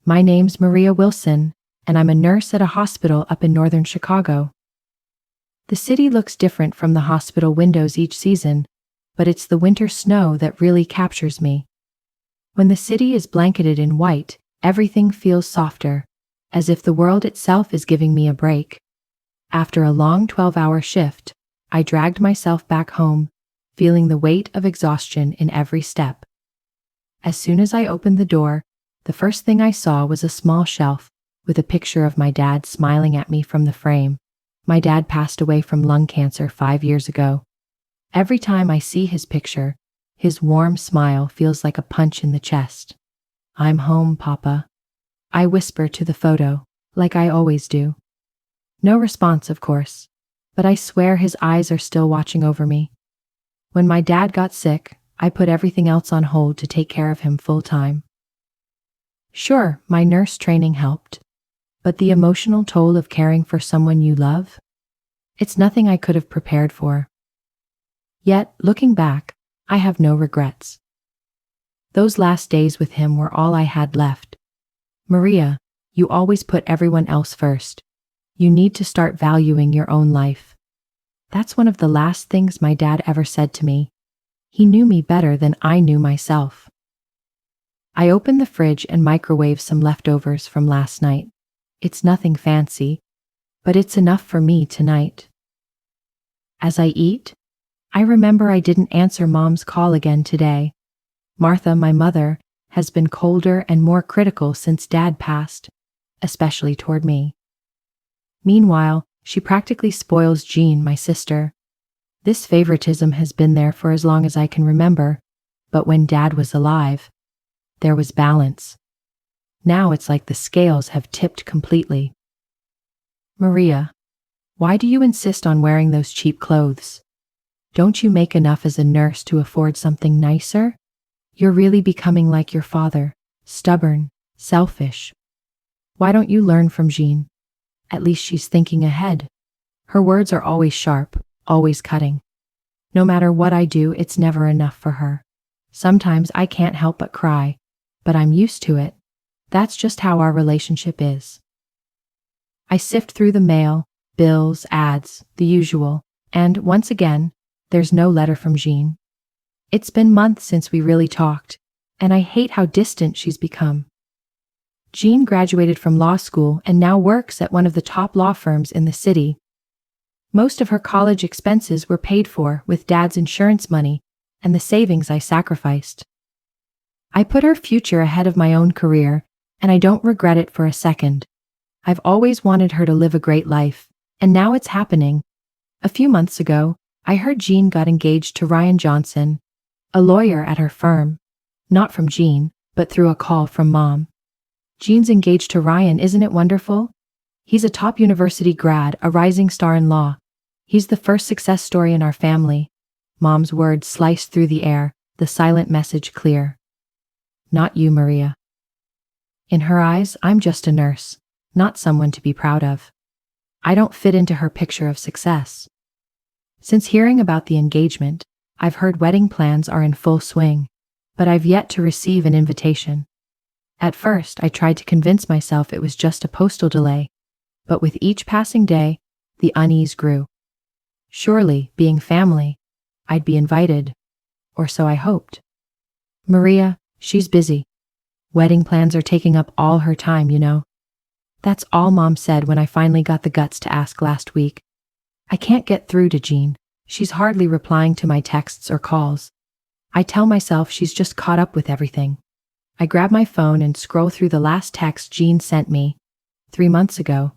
My name's Maria Wilson, and I'm a nurse at a hospital up in northern Chicago. The city looks different from the hospital windows each season, but it's the winter snow that really captures me. When the city is blanketed in white, everything feels softer, as if the world itself is giving me a break. After a long 12-hour shift, I dragged myself back home, feeling the weight of exhaustion in every step. As soon as I opened the door, the first thing I saw was a small shelf with a picture of my dad smiling at me from the frame. My dad passed away from lung cancer 5 years ago. Every time I see his picture, his warm smile feels like a punch in the chest. "I'm home, Papa," I whisper to the photo, like I always do. No response, of course, but I swear his eyes are still watching over me. When my dad got sick, I put everything else on hold to take care of him full-time. Sure, my nurse training helped, but the emotional toll of caring for someone you love? It's nothing I could have prepared for. Yet, looking back, I have no regrets. Those last days with him were all I had left. Maria, you always put everyone else first. You need to start valuing your own life. That's one of the last things my dad ever said to me. He knew me better than I knew myself. I opened the fridge and microwaved some leftovers from last night. It's nothing fancy, but it's enough for me tonight. As I eat, I remember I didn't answer Mom's call again today. Martha, my mother, has been colder and more critical since Dad passed, especially toward me. Meanwhile, she practically spoils Jean, my sister. This favoritism has been there for as long as I can remember, but when Dad was alive, there was balance. Now it's like the scales have tipped completely. "Maria, why do you insist on wearing those cheap clothes? Don't you make enough as a nurse to afford something nicer? You're really becoming like your father, stubborn, selfish. Why don't you learn from Jean? At least she's thinking ahead." Her words are always sharp, always cutting. No matter what I do, it's never enough for her. Sometimes I can't help but cry, but I'm used to it. That's just how our relationship is. I sift through the mail, bills, ads, the usual, and once again, there's no letter from Jean. It's been months since we really talked, and I hate how distant she's become. Jean graduated from law school and now works at one of the top law firms in the city. Most of her college expenses were paid for with Dad's insurance money and the savings I sacrificed. I put her future ahead of my own career, and I don't regret it for a second. I've always wanted her to live a great life, and now it's happening. A few months ago, I heard Jean got engaged to Ryan Johnson, a lawyer at her firm. Not from Jean, but through a call from Mom. Jean's engaged to Ryan, isn't it wonderful? He's a top university grad, a rising star in law. He's the first success story in our family. Mom's words sliced through the air, the silent message clear. Not you, Maria. In her eyes, I'm just a nurse, not someone to be proud of. I don't fit into her picture of success. Since hearing about the engagement, I've heard wedding plans are in full swing, but I've yet to receive an invitation. At first, I tried to convince myself it was just a postal delay, but with each passing day, the unease grew. Surely, being family, I'd be invited, or so I hoped. Maria, she's busy. Wedding plans are taking up all her time, you know. That's all Mom said when I finally got the guts to ask last week. I can't get through to Jean. She's hardly replying to my texts or calls. I tell myself she's just caught up with everything. I grab my phone and scroll through the last text Jean sent me 3 months ago.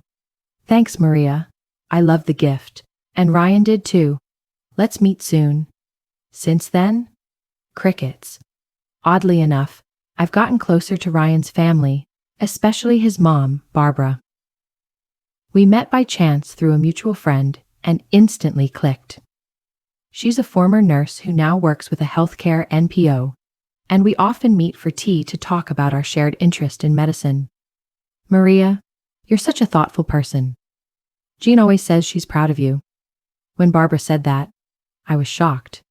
"Thanks, Maria. I love the gift. And Ryan did too. Let's meet soon." Since then, crickets. Oddly enough, I've gotten closer to Ryan's family, especially his mom, Barbara. We met by chance through a mutual friend and instantly clicked. She's a former nurse who now works with a healthcare NPO, and we often meet for tea to talk about our shared interest in medicine. "Maria, you're such a thoughtful person. Jean always says she's proud of you." When Barbara said that, I was shocked.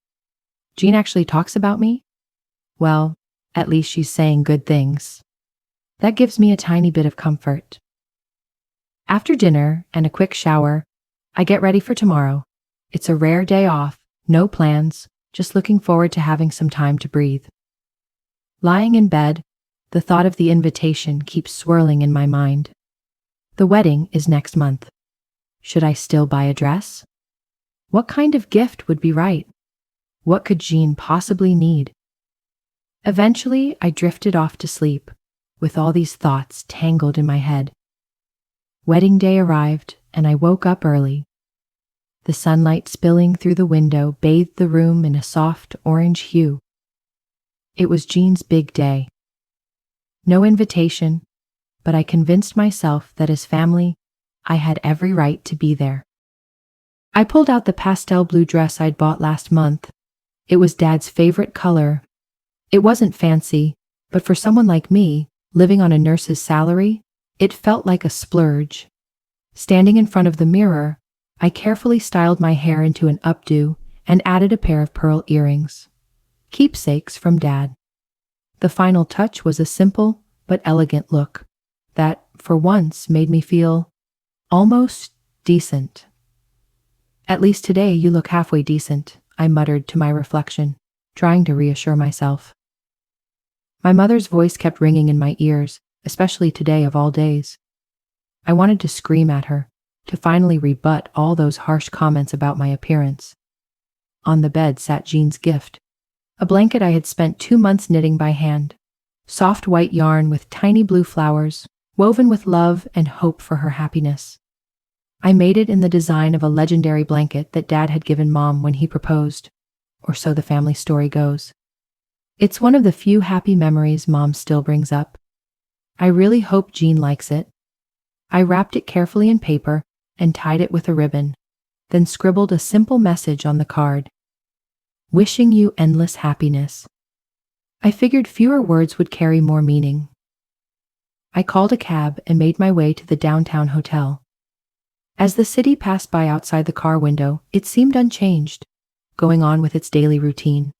Jean actually talks about me? Well, at least she's saying good things. That gives me a tiny bit of comfort. After dinner and a quick shower, I get ready for tomorrow. It's a rare day off, no plans, just looking forward to having some time to breathe. Lying in bed, the thought of the invitation keeps swirling in my mind. The wedding is next month. Should I still buy a dress? What kind of gift would be right? What could Jean possibly need? Eventually, I drifted off to sleep, with all these thoughts tangled in my head. Wedding day arrived, and I woke up early. The sunlight spilling through the window bathed the room in a soft orange hue. It was Jean's big day. No invitation, but I convinced myself that as family, I had every right to be there. I pulled out the pastel blue dress I'd bought last month. It was Dad's favorite color. It wasn't fancy, but for someone like me, living on a nurse's salary, it felt like a splurge. Standing in front of the mirror, I carefully styled my hair into an updo and added a pair of pearl earrings. Keepsakes from Dad. The final touch was a simple but elegant look that, for once, made me feel almost decent. At least today you look halfway decent, I muttered to my reflection, trying to reassure myself. My mother's voice kept ringing in my ears, especially today of all days. I wanted to scream at her, to finally rebut all those harsh comments about my appearance. On the bed sat Jean's gift, a blanket I had spent 2 months knitting by hand, soft white yarn with tiny blue flowers, woven with love and hope for her happiness. I made it in the design of a legendary blanket that Dad had given Mom when he proposed, or so the family story goes. It's one of the few happy memories Mom still brings up. I really hope Jean likes it. I wrapped it carefully in paper and tied it with a ribbon, then scribbled a simple message on the card. Wishing you endless happiness. I figured fewer words would carry more meaning. I called a cab and made my way to the downtown hotel. As the city passed by outside the car window, it seemed unchanged, going on with its daily routine.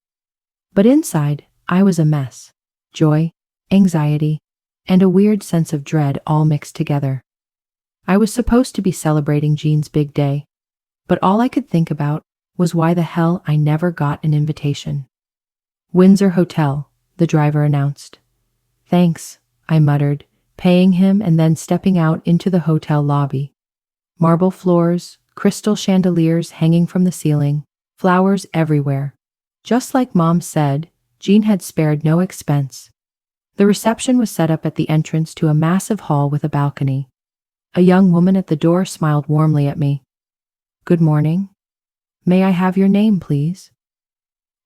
But inside, I was a mess. Joy, anxiety, and a weird sense of dread all mixed together. I was supposed to be celebrating Jean's big day, but all I could think about was why the hell I never got an invitation. Windsor Hotel, the driver announced. Thanks, I muttered, paying him and then stepping out into the hotel lobby. Marble floors, crystal chandeliers hanging from the ceiling, flowers everywhere. Just like Mom said, Jean had spared no expense. The reception was set up at the entrance to a massive hall with a balcony. A young woman at the door smiled warmly at me. Good morning. May I have your name, please?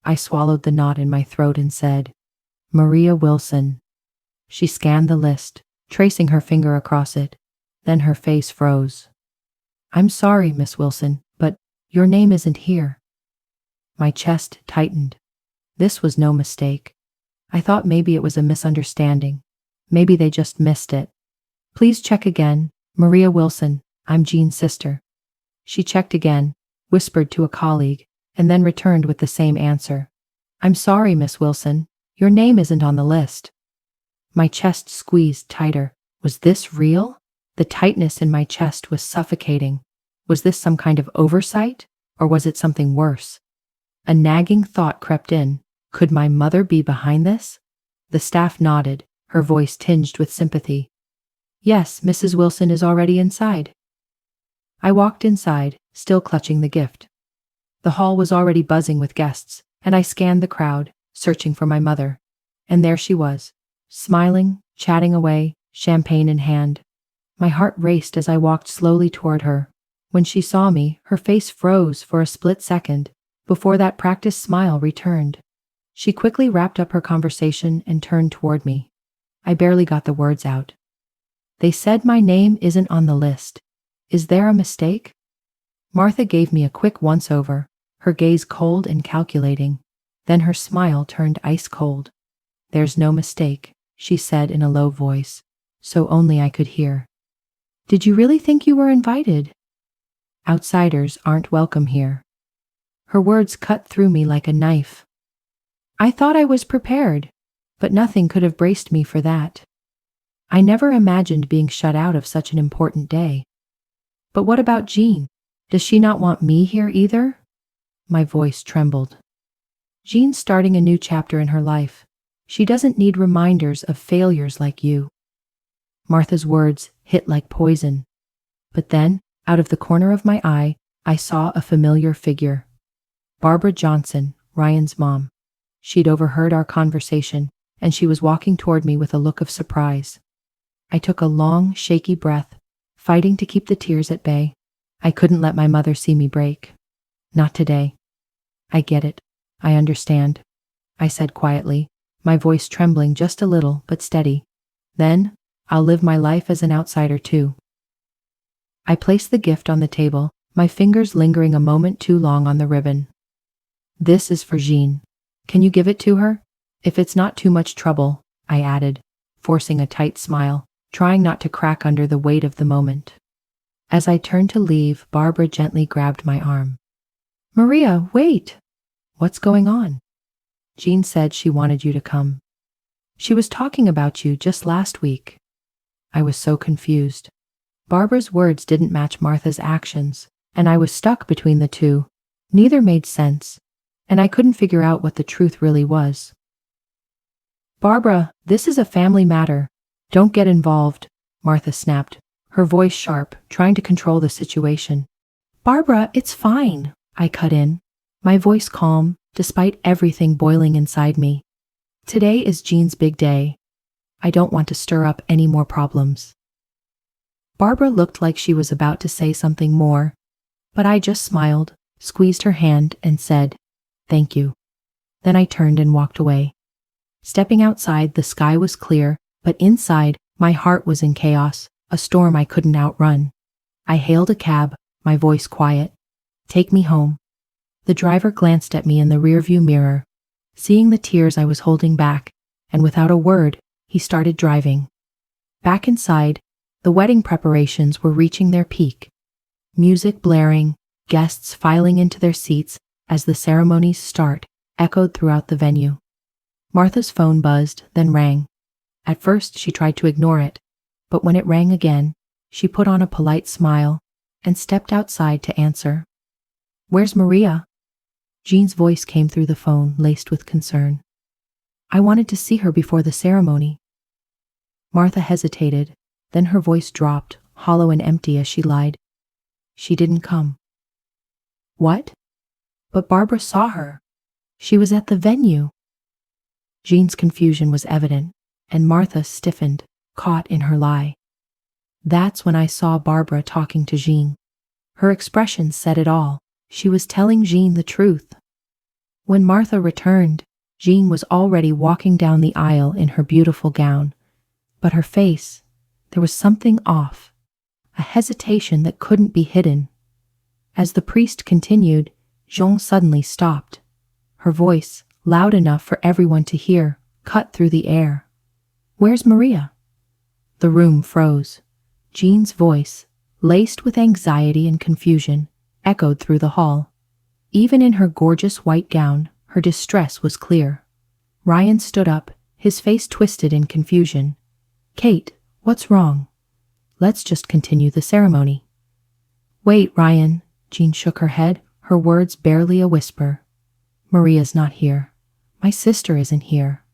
I swallowed the knot in my throat and said, Maria Wilson. She scanned the list, tracing her finger across it. Then her face froze. I'm sorry, Miss Wilson, but your name isn't here. My chest tightened. This was no mistake. I thought maybe it was a misunderstanding. Maybe they just missed it. Please check again, Maria Wilson, I'm Jean's sister. She checked again, whispered to a colleague, and then returned with the same answer. I'm sorry, Miss Wilson, your name isn't on the list. My chest squeezed tighter. Was this real? The tightness in my chest was suffocating. Was this some kind of oversight, or was it something worse? A nagging thought crept in. Could my mother be behind this? The staff nodded, her voice tinged with sympathy. Yes, Mrs. Wilson is already inside. I walked inside, still clutching the gift. The hall was already buzzing with guests, and I scanned the crowd, searching for my mother. And there she was, smiling, chatting away, champagne in hand. My heart raced as I walked slowly toward her. When she saw me, her face froze for a split second, before that practiced smile returned. She quickly wrapped up her conversation and turned toward me. I barely got the words out. They said my name isn't on the list. Is there a mistake? Martha gave me a quick once-over, her gaze cold and calculating. Then her smile turned ice cold. There's no mistake, she said in a low voice, so only I could hear. Did you really think you were invited? Outsiders aren't welcome here. Her words cut through me like a knife. I thought I was prepared, but nothing could have braced me for that. I never imagined being shut out of such an important day. But what about Jean? Does she not want me here either? My voice trembled. Jean's starting a new chapter in her life. She doesn't need reminders of failures like you. Martha's words hit like poison. But then, out of the corner of my eye, I saw a familiar figure. Barbara Johnson, Ryan's mom. She'd overheard our conversation, and she was walking toward me with a look of surprise. I took a long, shaky breath, fighting to keep the tears at bay. I couldn't let my mother see me break. Not today. I get it. I understand, I said quietly, my voice trembling just a little but steady. Then, I'll live my life as an outsider too. I placed the gift on the table, my fingers lingering a moment too long on the ribbon. This is for Jean. Can you give it to her? If it's not too much trouble, I added, forcing a tight smile, trying not to crack under the weight of the moment. As I turned to leave, Barbara gently grabbed my arm. Maria, wait! What's going on? Jean said she wanted you to come. She was talking about you just last week. I was so confused. Barbara's words didn't match Martha's actions, and I was stuck between the two. Neither made sense, and I couldn't figure out what the truth really was. Barbara, this is a family matter. Don't get involved, Martha snapped, her voice sharp, trying to control the situation. Barbara, it's fine, I cut in, my voice calm, despite everything boiling inside me. Today is Jean's big day. I don't want to stir up any more problems. Barbara looked like she was about to say something more, but I just smiled, squeezed her hand, and said, "Thank you." Then I turned and walked away. Stepping outside, the sky was clear, but inside, my heart was in chaos, a storm I couldn't outrun. I hailed a cab, my voice quiet. "Take me home." The driver glanced at me in the rearview mirror, seeing the tears I was holding back, and without a word, he started driving. Back inside, the wedding preparations were reaching their peak. Music blaring, guests filing into their seats as the ceremony's start echoed throughout the venue. Martha's phone buzzed, then rang. At first, she tried to ignore it, but when it rang again, she put on a polite smile and stepped outside to answer. "Where's Maria?" Jean's voice came through the phone, laced with concern. "I wanted to see her before the ceremony." Martha hesitated, then her voice dropped, hollow and empty as she lied. "She didn't come." "What?" "But Barbara saw her. She was at the venue." Jean's confusion was evident, and Martha stiffened, caught in her lie. That's when I saw Barbara talking to Jean. Her expression said it all. She was telling Jean the truth. When Martha returned, Jean was already walking down the aisle in her beautiful gown. But her face, there was something off, a hesitation that couldn't be hidden. As the priest continued, Jean suddenly stopped. Her voice, loud enough for everyone to hear, cut through the air. "Where's Maria?" The room froze. Jean's voice, laced with anxiety and confusion, echoed through the hall. Even in her gorgeous white gown, her distress was clear. Ryan stood up, his face twisted in confusion. "Kate, what's wrong? Let's just continue the ceremony." "Wait, Ryan," Jean shook her head, her words barely a whisper. "Maria's not here. My sister isn't here."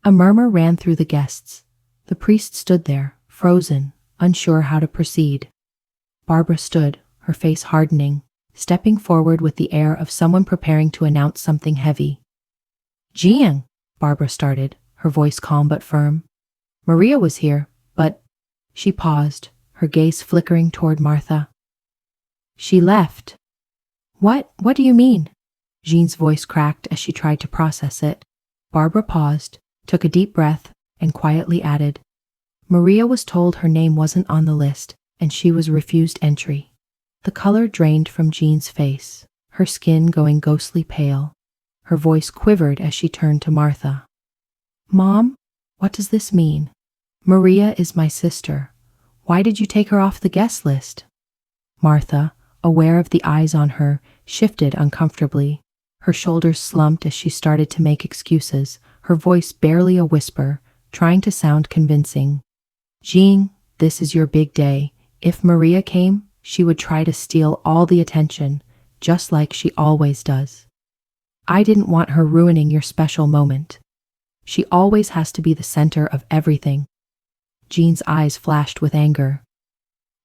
A murmur ran through the guests. The priest stood there, frozen, unsure how to proceed. Barbara stood, her face hardening, stepping forward with the air of someone preparing to announce something heavy. "Jean," Barbara started, her voice calm but firm. "Maria was here, but—" She paused, her gaze flickering toward Martha. "She left." What do you mean?" Jean's voice cracked as she tried to process it. Barbara paused, took a deep breath, and quietly added, "Maria was told her name wasn't on the list, and she was refused entry." The color drained from Jean's face, her skin going ghostly pale. Her voice quivered as she turned to Martha. "Mom, what does this mean? Maria is my sister. Why did you take her off the guest list?" Martha, aware of the eyes on her, shifted uncomfortably. Her shoulders slumped as she started to make excuses, her voice barely a whisper, trying to sound convincing. Jean, this is your big day. If Maria came, she would try to steal all the attention, just like she always does. I didn't want her ruining your special moment. She always has to be the center of everything. Jean's eyes flashed with anger.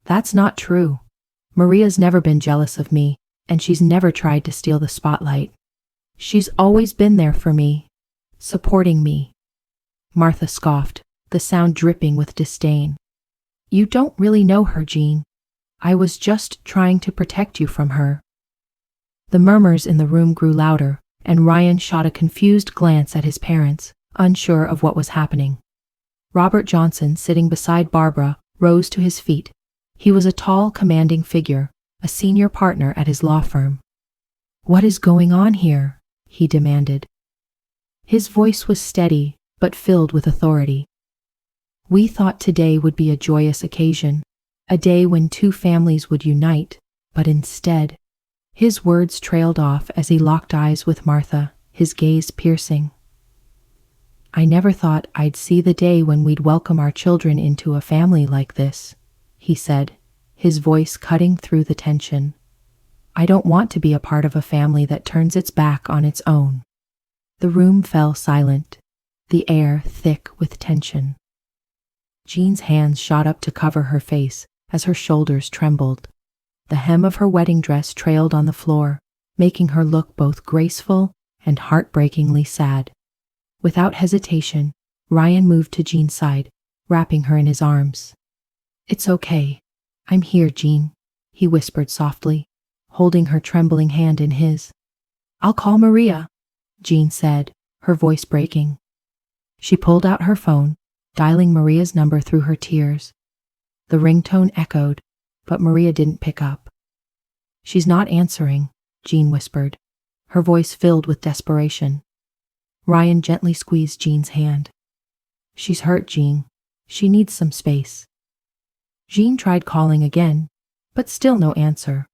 That's not true. Maria's never been jealous of me, and she's never tried to steal the spotlight. She's always been there for me, supporting me. Martha scoffed, the sound dripping with disdain. You don't really know her, Jean. I was just trying to protect you from her. The murmurs in the room grew louder, and Ryan shot a confused glance at his parents, unsure of what was happening. Robert Johnson, sitting beside Barbara, rose to his feet. He was a tall, commanding figure, a senior partner at his law firm. What is going on here? He demanded. His voice was steady, but filled with authority. We thought today would be a joyous occasion, a day when two families would unite, but instead, his words trailed off as he locked eyes with Martha, his gaze piercing. I never thought I'd see the day when we'd welcome our children into a family like this, he said, his voice cutting through the tension. I don't want to be a part of a family that turns its back on its own. The room fell silent, the air thick with tension. Jean's hands shot up to cover her face as her shoulders trembled. The hem of her wedding dress trailed on the floor, making her look both graceful and heartbreakingly sad. Without hesitation, Ryan moved to Jean's side, wrapping her in his arms. It's okay. I'm here, Jean, he whispered softly, holding her trembling hand in his. I'll call Maria, Jean said, her voice breaking. She pulled out her phone, dialing Maria's number through her tears. The ringtone echoed, but Maria didn't pick up. She's not answering, Jean whispered, her voice filled with desperation. Ryan gently squeezed Jean's hand. She's hurt, Jean. She needs some space. Jean tried calling again, but still no answer.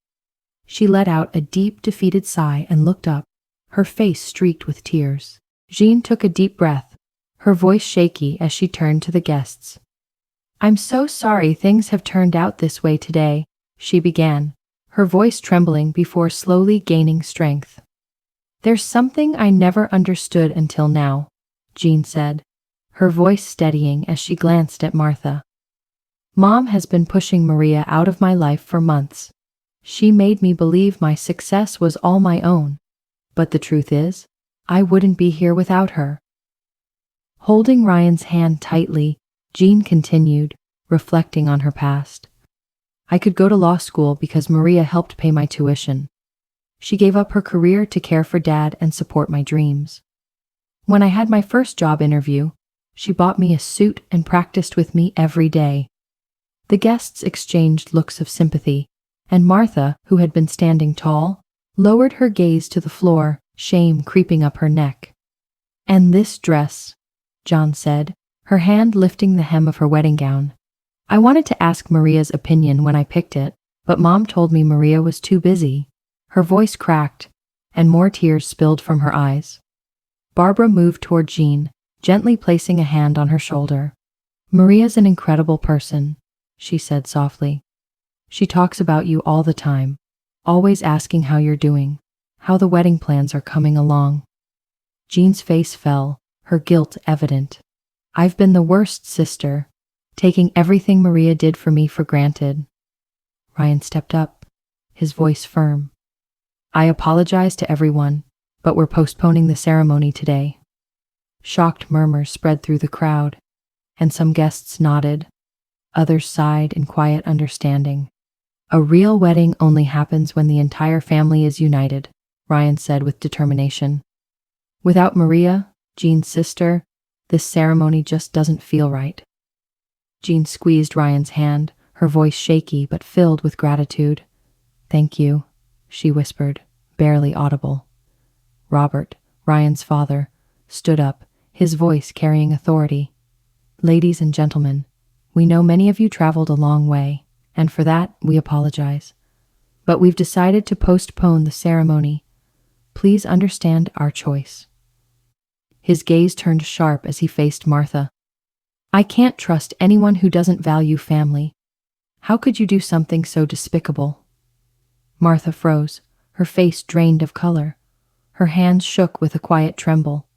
She let out a deep, defeated sigh and looked up, her face streaked with tears. Jean took a deep breath, her voice shaky as she turned to the guests. I'm so sorry things have turned out this way today, she began, her voice trembling before slowly gaining strength. There's something I never understood until now, Jean said, her voice steadying as she glanced at Martha. Mom has been pushing Maria out of my life for months. She made me believe my success was all my own. But the truth is, I wouldn't be here without her. Holding Ryan's hand tightly, Jean continued, reflecting on her past. I could go to law school because Maria helped pay my tuition. She gave up her career to care for Dad and support my dreams. When I had my first job interview, she bought me a suit and practiced with me every day. The guests exchanged looks of sympathy, and Martha, who had been standing tall, lowered her gaze to the floor, shame creeping up her neck. And this dress, John said, her hand lifting the hem of her wedding gown. I wanted to ask Maria's opinion when I picked it, but Mom told me Maria was too busy. Her voice cracked, and more tears spilled from her eyes. Barbara moved toward Jean, gently placing a hand on her shoulder. Maria's an incredible person, she said softly. She talks about you all the time, always asking how you're doing, how the wedding plans are coming along. Jean's face fell, her guilt evident. I've been the worst sister, taking everything Maria did for me for granted. Ryan stepped up, his voice firm. I apologize to everyone, but we're postponing the ceremony today. Shocked murmurs spread through the crowd, and some guests nodded. Others sighed in quiet understanding. A real wedding only happens when the entire family is united, Ryan said with determination. Without Maria, Jean's sister, this ceremony just doesn't feel right. Jean squeezed Ryan's hand, her voice shaky but filled with gratitude. Thank you, she whispered, barely audible. Robert, Ryan's father, stood up, his voice carrying authority. Ladies and gentlemen, we know many of you traveled a long way, and for that we apologize. But we've decided to postpone the ceremony. Please understand our choice. His gaze turned sharp as he faced Martha. I can't trust anyone who doesn't value family. How could you do something so despicable? Martha froze, her face drained of color. Her hands shook with a quiet tremble.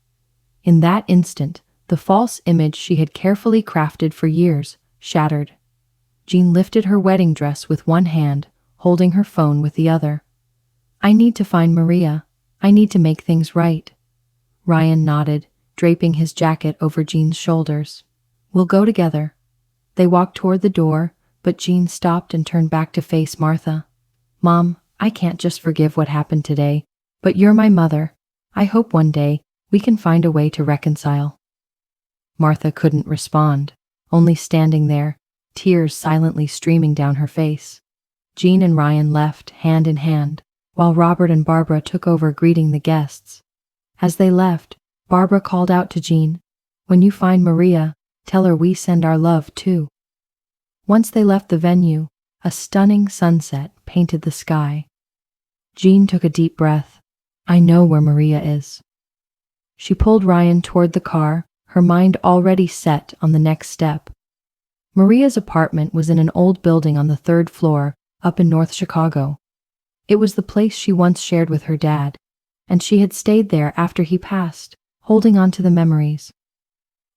In that instant, the false image she had carefully crafted for years shattered. Jean lifted her wedding dress with one hand, holding her phone with the other. I need to find Maria. I need to make things right. Ryan nodded, draping his jacket over Jean's shoulders. We'll go together. They walked toward the door, but Jean stopped and turned back to face Martha. Mom, I can't just forgive what happened today, but you're my mother. I hope one day we can find a way to reconcile. Martha couldn't respond, only standing there, tears silently streaming down her face. Jean and Ryan left, hand in hand, while Robert and Barbara took over greeting the guests. As they left, Barbara called out to Jean, "When you find Maria, tell her we send our love too." Once they left the venue, a stunning sunset painted the sky. Jean took a deep breath. I know where Maria is. She pulled Ryan toward the car, her mind already set on the next step. Maria's apartment was in an old building on the 3rd floor, up in North Chicago. It was the place she once shared with her dad, and she had stayed there after he passed, holding on to the memories.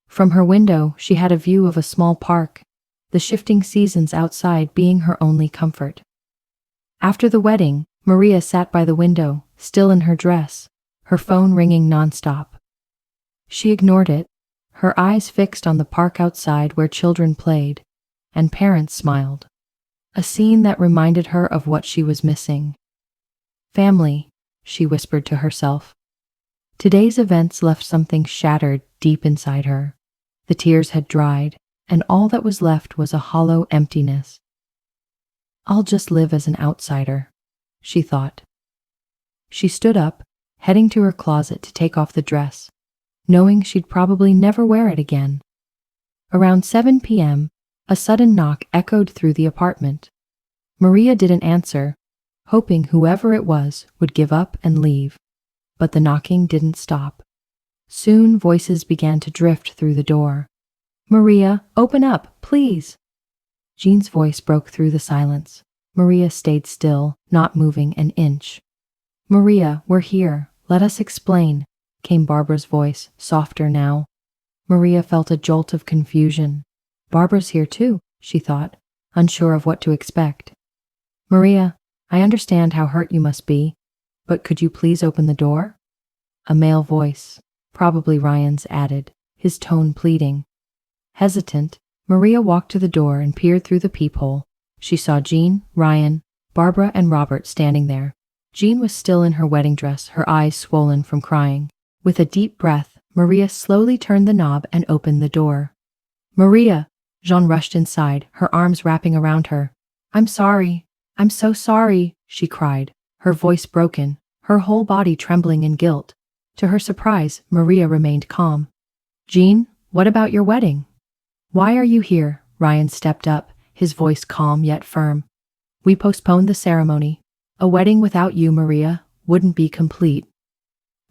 From her window, she had a view of a small park, the shifting seasons outside being her only comfort. After the wedding, Maria sat by the window, still in her dress, her phone ringing nonstop. She ignored it, her eyes fixed on the park outside where children played, and parents smiled. A scene that reminded her of what she was missing. Family, she whispered to herself. Today's events left something shattered deep inside her. The tears had dried, and all that was left was a hollow emptiness. I'll just live as an outsider, she thought. She stood up, heading to her closet to take off the dress, knowing she'd probably never wear it again. Around 7 p.m., a sudden knock echoed through the apartment. Maria didn't answer, hoping whoever it was would give up and leave. But the knocking didn't stop. Soon voices began to drift through the door. Maria, open up, please. Jean's voice broke through the silence. Maria stayed still, not moving an inch. Maria, we're here. Let us explain, came Barbara's voice, softer now. Maria felt a jolt of confusion. Barbara's here too, she thought, unsure of what to expect. Maria, I understand how hurt you must be, but could you please open the door? A male voice, probably Ryan's, added, his tone pleading. Hesitant, Maria walked to the door and peered through the peephole. She saw Jean, Ryan, Barbara, and Robert standing there. Jean was still in her wedding dress, her eyes swollen from crying. With a deep breath, Maria slowly turned the knob and opened the door. Maria! Jean rushed inside, her arms wrapping around her. I'm sorry. I'm so sorry, she cried, her voice broken, her whole body trembling in guilt. To her surprise, Maria remained calm. Jean, what about your wedding? Why are you here? Ryan stepped up, his voice calm yet firm. We postponed the ceremony. A wedding without you, Maria, wouldn't be complete.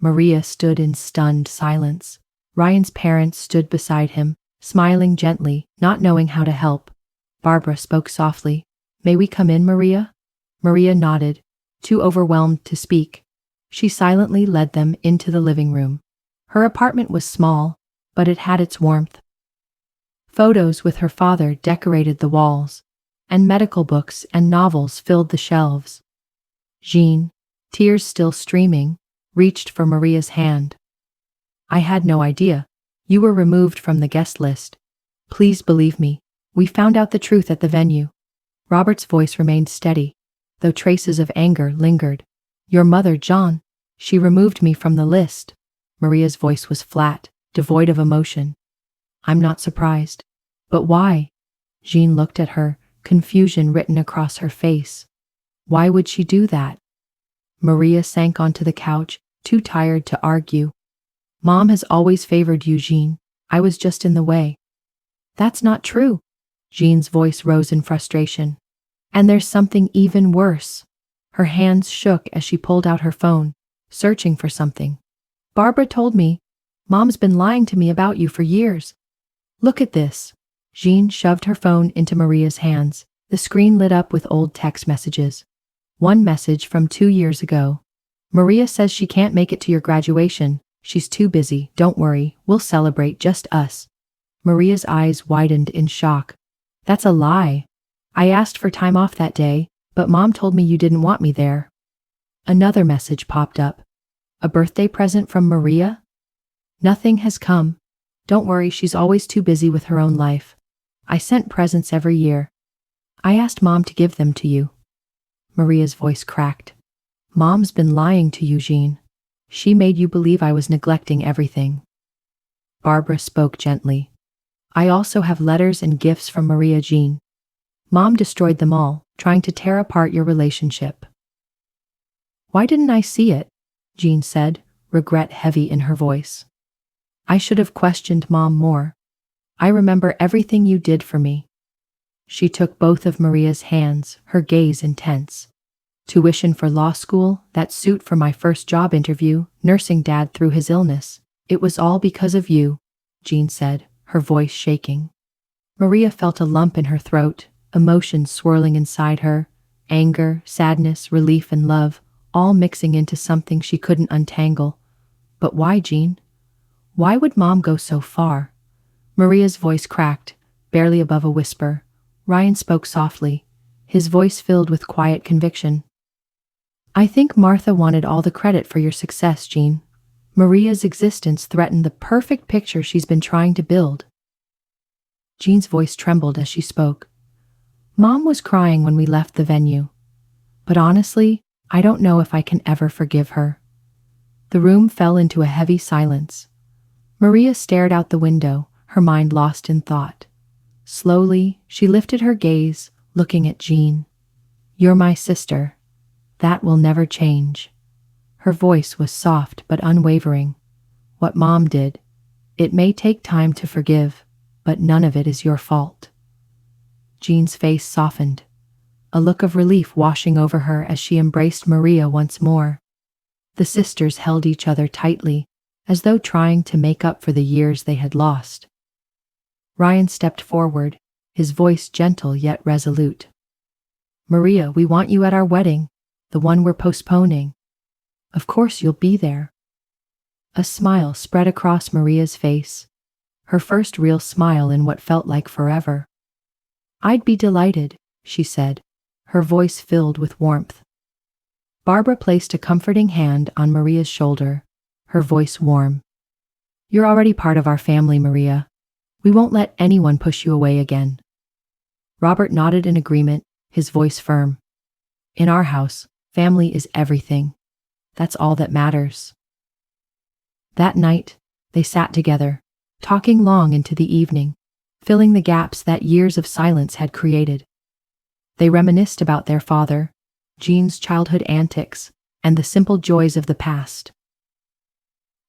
Maria stood in stunned silence. Ryan's parents stood beside him, smiling gently, not knowing how to help. Barbara spoke softly. May we come in, Maria? Maria nodded, too overwhelmed to speak. She silently led them into the living room. Her apartment was small, but it had its warmth. Photos with her father decorated the walls, and medical books and novels filled the shelves. Jean, tears still streaming, reached for Maria's hand. I had no idea. You were removed from the guest list. Please believe me. We found out the truth at the venue. Robert's voice remained steady, though traces of anger lingered. Your mother, John. She removed me from the list. Maria's voice was flat, devoid of emotion. I'm not surprised. But why? Jean looked at her, confusion written across her face. Why would she do that? Maria sank onto the couch, too tired to argue. Mom has always favored you, Jean. I was just in the way. That's not true. Jean's voice rose in frustration. And there's something even worse. Her hands shook as she pulled out her phone, searching for something. Barbara told me. Mom's been lying to me about you for years. Look at this. Jean shoved her phone into Maria's hands. The screen lit up with old text messages. One message from 2 years ago. Maria says she can't make it to your graduation. She's too busy. Don't worry, we'll celebrate, just us. Maria's eyes widened in shock. That's a lie. I asked for time off that day, but Mom told me you didn't want me there. Another message popped up. A birthday present from Maria? Nothing has come. Don't worry, she's always too busy with her own life. I sent presents every year. I asked Mom to give them to you. Maria's voice cracked. Mom's been lying to you, Jean. She made you believe I was neglecting everything. Barbara spoke gently. I also have letters and gifts from Maria, Jean. Mom destroyed them all, trying to tear apart your relationship. Why didn't I see it? Jean said, regret heavy in her voice. I should have questioned Mom more. I remember everything you did for me. She took both of Maria's hands, her gaze intense. Tuition for law school, that suit for my first job interview, nursing Dad through his illness. It was all because of you, Jean said, her voice shaking. Maria felt a lump in her throat, emotions swirling inside her, anger, sadness, relief, and love, all mixing into something she couldn't untangle. But why, Jean? Why would Mom go so far? Maria's voice cracked, barely above a whisper. Ryan spoke softly, his voice filled with quiet conviction. I think Martha wanted all the credit for your success, Jean. Maria's existence threatened the perfect picture she's been trying to build. Jean's voice trembled as she spoke. Mom was crying when we left the venue. But honestly, I don't know if I can ever forgive her. The room fell into a heavy silence. Maria stared out the window, her mind lost in thought. Slowly, she lifted her gaze, looking at Jean. You're my sister. That will never change. Her voice was soft but unwavering. What Mom did, it may take time to forgive, but none of it is your fault. Jean's face softened, a look of relief washing over her as she embraced Maria once more. The sisters held each other tightly, as though trying to make up for the years they had lost. Ryan stepped forward, his voice gentle yet resolute. Maria, we want you at our wedding, the one we're postponing. Of course you'll be there. A smile spread across Maria's face, her first real smile in what felt like forever. I'd be delighted, she said, her voice filled with warmth. Barbara placed a comforting hand on Maria's shoulder, her voice warm. You're already part of our family, Maria. We won't let anyone push you away again. Robert nodded in agreement, his voice firm. In our house, family is everything. That's all that matters. That night, they sat together, talking long into the evening, filling the gaps that years of silence had created. They reminisced about their father, Jean's childhood antics, and the simple joys of the past.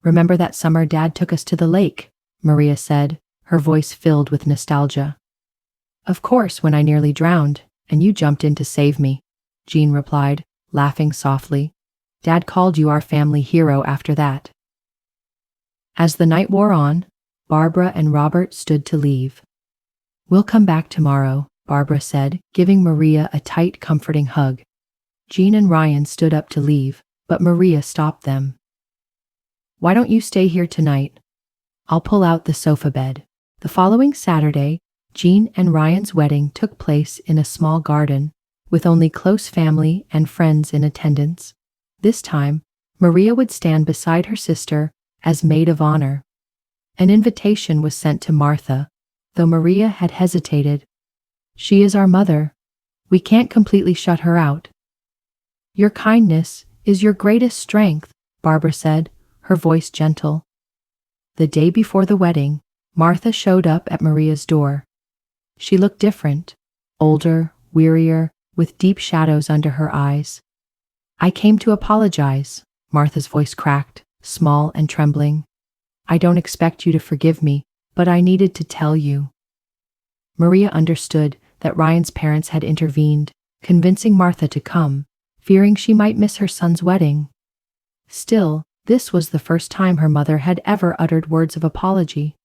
Remember that summer Dad took us to the lake, Maria said, her voice filled with nostalgia. Of course, when I nearly drowned, and you jumped in to save me, Jean replied, laughing softly. Dad called you our family hero after that. As the night wore on, Barbara and Robert stood to leave. We'll come back tomorrow, Barbara said, giving Maria a tight, comforting hug. Jean and Ryan stood up to leave, but Maria stopped them. Why don't you stay here tonight? I'll pull out the sofa bed. The following Saturday, Jean and Ryan's wedding took place in a small garden, with only close family and friends in attendance. This time, Maria would stand beside her sister as maid of honor. An invitation was sent to Martha, though Maria had hesitated. She is our mother. We can't completely shut her out. Your kindness is your greatest strength, Barbara said, her voice gentle. The day before the wedding, Martha showed up at Maria's door. She looked different, older, wearier, with deep shadows under her eyes. I came to apologize, Martha's voice cracked, small and trembling. I don't expect you to forgive me, but I needed to tell you. Maria understood that Ryan's parents had intervened, convincing Martha to come, fearing she might miss her son's wedding. Still, this was the first time her mother had ever uttered words of apology.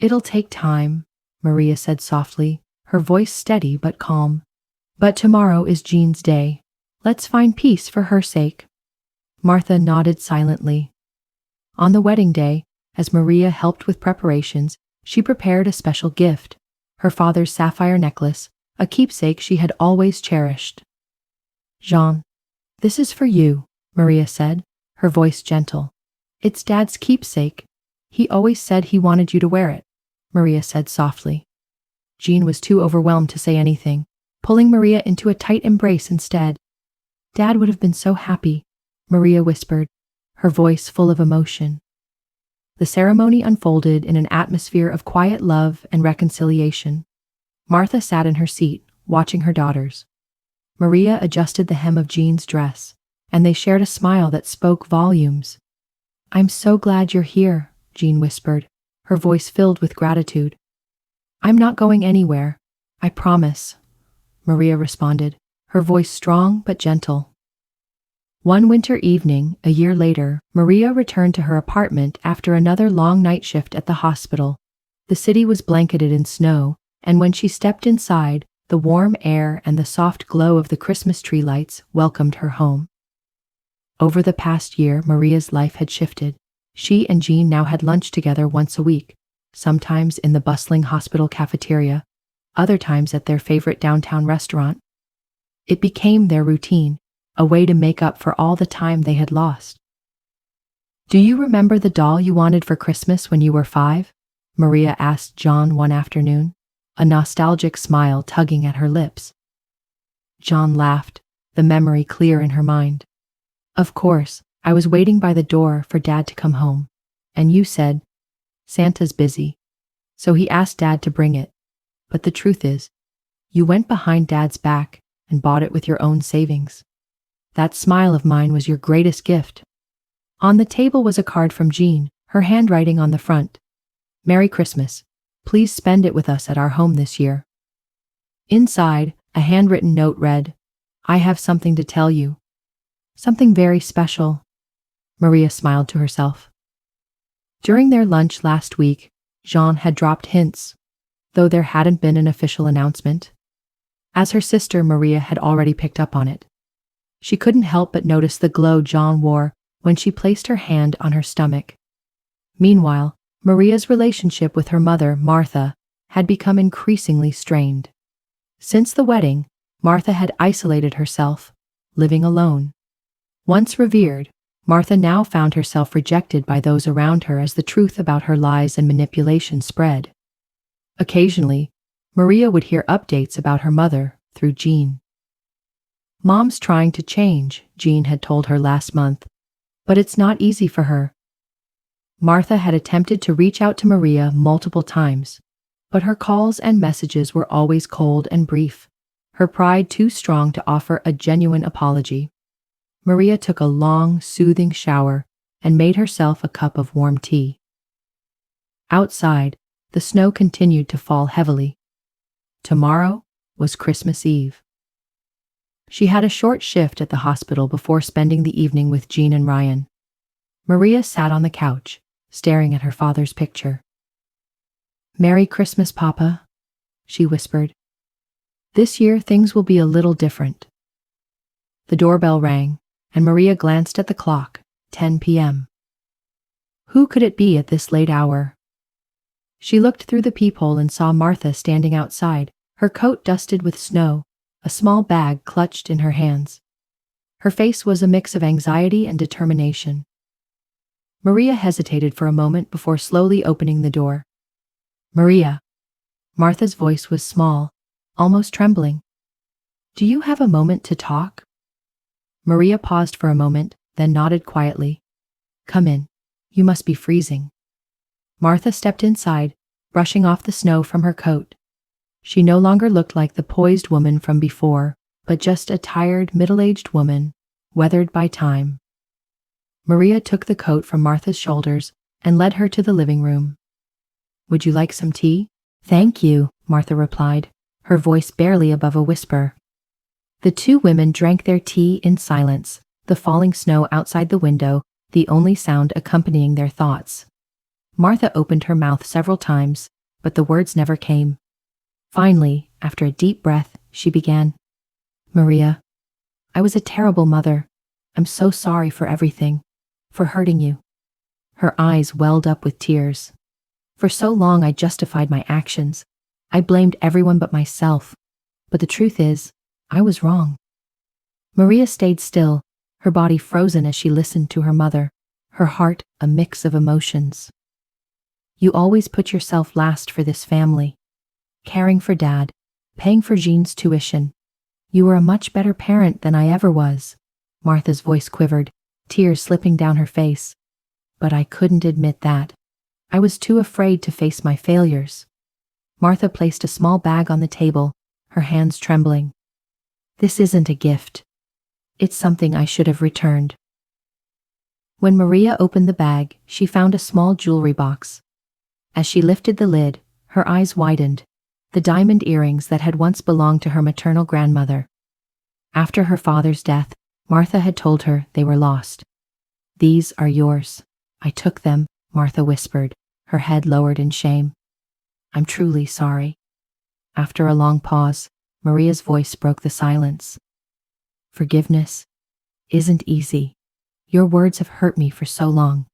It'll take time, Maria said softly, her voice steady but calm. But tomorrow is Jean's day. Let's find peace for her sake. Martha nodded silently. On the wedding day, as Maria helped with preparations, she prepared a special gift, her father's sapphire necklace, a keepsake she had always cherished. Jean, this is for you, Maria said, her voice gentle. It's Dad's keepsake. He always said he wanted you to wear it, Maria said softly. Jean was too overwhelmed to say anything, pulling Maria into a tight embrace instead. Dad would have been so happy, Maria whispered, her voice full of emotion. The ceremony unfolded in an atmosphere of quiet love and reconciliation. Martha sat in her seat, watching her daughters. Maria adjusted the hem of Jean's dress, and they shared a smile that spoke volumes. I'm so glad you're here, Jean whispered, her voice filled with gratitude. I'm not going anywhere, I promise, Maria responded, her voice strong but gentle. One winter evening, a year later, Maria returned to her apartment after another long night shift at the hospital. The city was blanketed in snow, and when she stepped inside, the warm air and the soft glow of the Christmas tree lights welcomed her home. Over the past year, Maria's life had shifted. She and Jean now had lunch together once a week, sometimes in the bustling hospital cafeteria, other times at their favorite downtown restaurant. It became their routine, a way to make up for all the time they had lost. Do you remember the doll you wanted for Christmas when you were 5? Maria asked John one afternoon, a nostalgic smile tugging at her lips. John laughed, the memory clear in her mind. Of course, I was waiting by the door for Dad to come home, and you said, Santa's busy. So he asked Dad to bring it. But the truth is, you went behind Dad's back and bought it with your own savings. That smile of mine was your greatest gift. On the table was a card from Jean, her handwriting on the front. Merry Christmas. Please spend it with us at our home this year. Inside, a handwritten note read, I have something to tell you. Something very special. Maria smiled to herself. During their lunch last week, Jean had dropped hints, though there hadn't been an official announcement. As her sister, Maria had already picked up on it. She couldn't help but notice the glow Jean wore when she placed her hand on her stomach. Meanwhile, Maria's relationship with her mother, Martha, had become increasingly strained. Since the wedding, Martha had isolated herself, living alone. Once revered, Martha now found herself rejected by those around her as the truth about her lies and manipulation spread. Occasionally, Maria would hear updates about her mother through Jean. Mom's trying to change, Jean had told her last month, but it's not easy for her. Martha had attempted to reach out to Maria multiple times, but her calls and messages were always cold and brief, her pride too strong to offer a genuine apology. Maria took a long, soothing shower and made herself a cup of warm tea. Outside, the snow continued to fall heavily. Tomorrow was Christmas Eve. She had a short shift at the hospital before spending the evening with Jean and Ryan. Maria sat on the couch, staring at her father's picture. Merry Christmas, Papa, she whispered. This year things will be a little different. The doorbell rang, and Maria glanced at the clock, 10 p.m. Who could it be at this late hour? She looked through the peephole and saw Martha standing outside, her coat dusted with snow, a small bag clutched in her hands. Her face was a mix of anxiety and determination. Maria hesitated for a moment before slowly opening the door. Maria. Martha's voice was small, almost trembling. Do you have a moment to talk? Maria paused for a moment, then nodded quietly. Come in. You must be freezing. Martha stepped inside, brushing off the snow from her coat. She no longer looked like the poised woman from before, but just a tired, middle-aged woman, weathered by time. Maria took the coat from Martha's shoulders and led her to the living room. Would you like some tea? Thank you, Martha replied, her voice barely above a whisper. The two women drank their tea in silence, the falling snow outside the window, the only sound accompanying their thoughts. Martha opened her mouth several times, but the words never came. Finally, after a deep breath, she began. Maria, I was a terrible mother. I'm so sorry for everything, for hurting you. Her eyes welled up with tears. For so long I justified my actions. I blamed everyone but myself. But the truth is, I was wrong. Maria stayed still, her body frozen as she listened to her mother, her heart a mix of emotions. You always put yourself last for this family. Caring for Dad, paying for Jean's tuition. You were a much better parent than I ever was. Martha's voice quivered, tears slipping down her face. But I couldn't admit that. I was too afraid to face my failures. Martha placed a small bag on the table, her hands trembling. This isn't a gift. It's something I should have returned. When Maria opened the bag, she found a small jewelry box. As she lifted the lid, her eyes widened. The diamond earrings that had once belonged to her maternal grandmother. After her father's death, Martha had told her they were lost. These are yours. I took them, Martha whispered, her head lowered in shame. I'm truly sorry. After a long pause, Maria's voice broke the silence. Forgiveness isn't easy. Your words have hurt me for so long.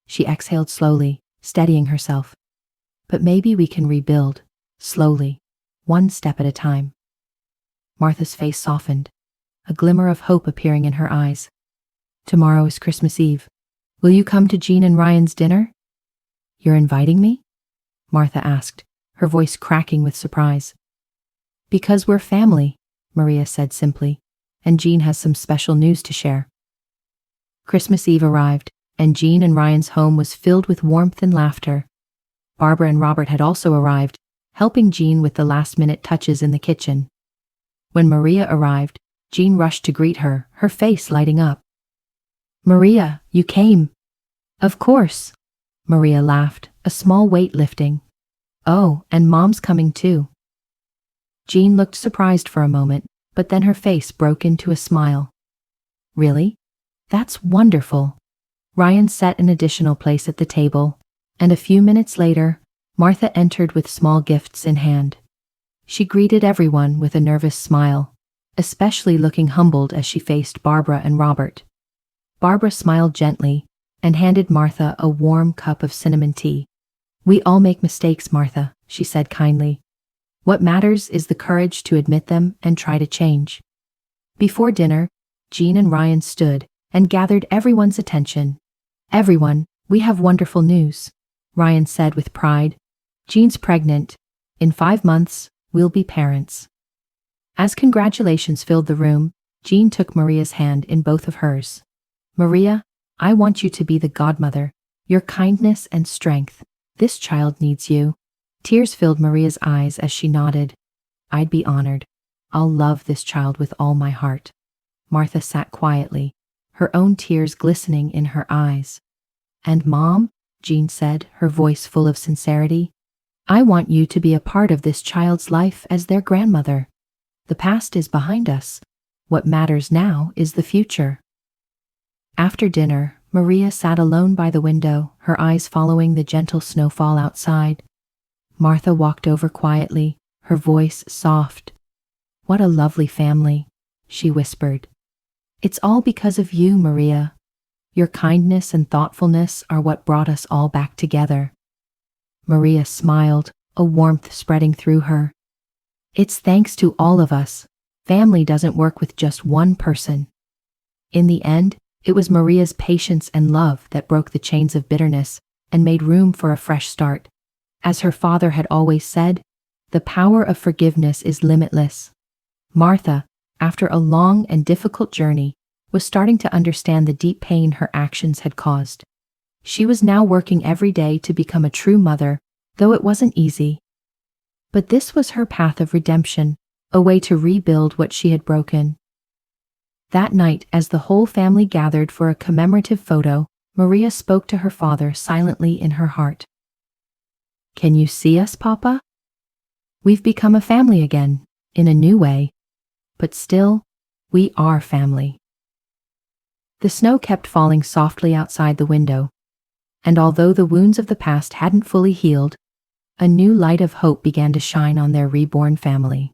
She exhaled slowly, steadying herself. But maybe we can rebuild, slowly, one step at a time. Martha's face softened, a glimmer of hope appearing in her eyes. Tomorrow is Christmas Eve. Will you come to Jean and Ryan's dinner? You're inviting me? Martha asked, her voice cracking with surprise. Because we're family, Maria said simply, and Jean has some special news to share. Christmas Eve arrived, and Jean and Ryan's home was filled with warmth and laughter. Barbara and Robert had also arrived, helping Jean with the last-minute touches in the kitchen. When Maria arrived, Jean rushed to greet her, her face lighting up. Maria, you came. Of course. Maria laughed, a small weight lifting. Oh, and Mom's coming too. Jean looked surprised for a moment, but then her face broke into a smile. Really? That's wonderful. Ryan set an additional place at the table, and a few minutes later, Martha entered with small gifts in hand. She greeted everyone with a nervous smile, especially looking humbled as she faced Barbara and Robert. Barbara smiled gently and handed Martha a warm cup of cinnamon tea. We all make mistakes, Martha, she said kindly. What matters is the courage to admit them and try to change. Before dinner, Jean and Ryan stood and gathered everyone's attention. Everyone, we have wonderful news, Ryan said with pride. Jean's pregnant. In 5 months, we'll be parents. As congratulations filled the room, Jean took Maria's hand in both of hers. Maria, I want you to be the godmother. Your kindness and strength. This child needs you. Tears filled Maria's eyes as she nodded. I'd be honored. I'll love this child with all my heart. Martha sat quietly, her own tears glistening in her eyes. And Mom, Jean said, her voice full of sincerity, I want you to be a part of this child's life as their grandmother. The past is behind us. What matters now is the future. After dinner, Maria sat alone by the window, her eyes following the gentle snowfall outside. Martha walked over quietly, her voice soft. What a lovely family, she whispered. It's all because of you, Maria. Your kindness and thoughtfulness are what brought us all back together. Maria smiled, a warmth spreading through her. It's thanks to all of us. Family doesn't work with just one person. In the end, it was Maria's patience and love that broke the chains of bitterness and made room for a fresh start. As her father had always said, the power of forgiveness is limitless. Martha, after a long and difficult journey, was starting to understand the deep pain her actions had caused. She was now working every day to become a true mother, though it wasn't easy. But this was her path of redemption, a way to rebuild what she had broken. That night, as the whole family gathered for a commemorative photo, Maria spoke to her father silently in her heart. Can you see us, Papa? We've become a family again, in a new way. But still, we are family. The snow kept falling softly outside the window, and although the wounds of the past hadn't fully healed, A new light of hope began to shine on their reborn family.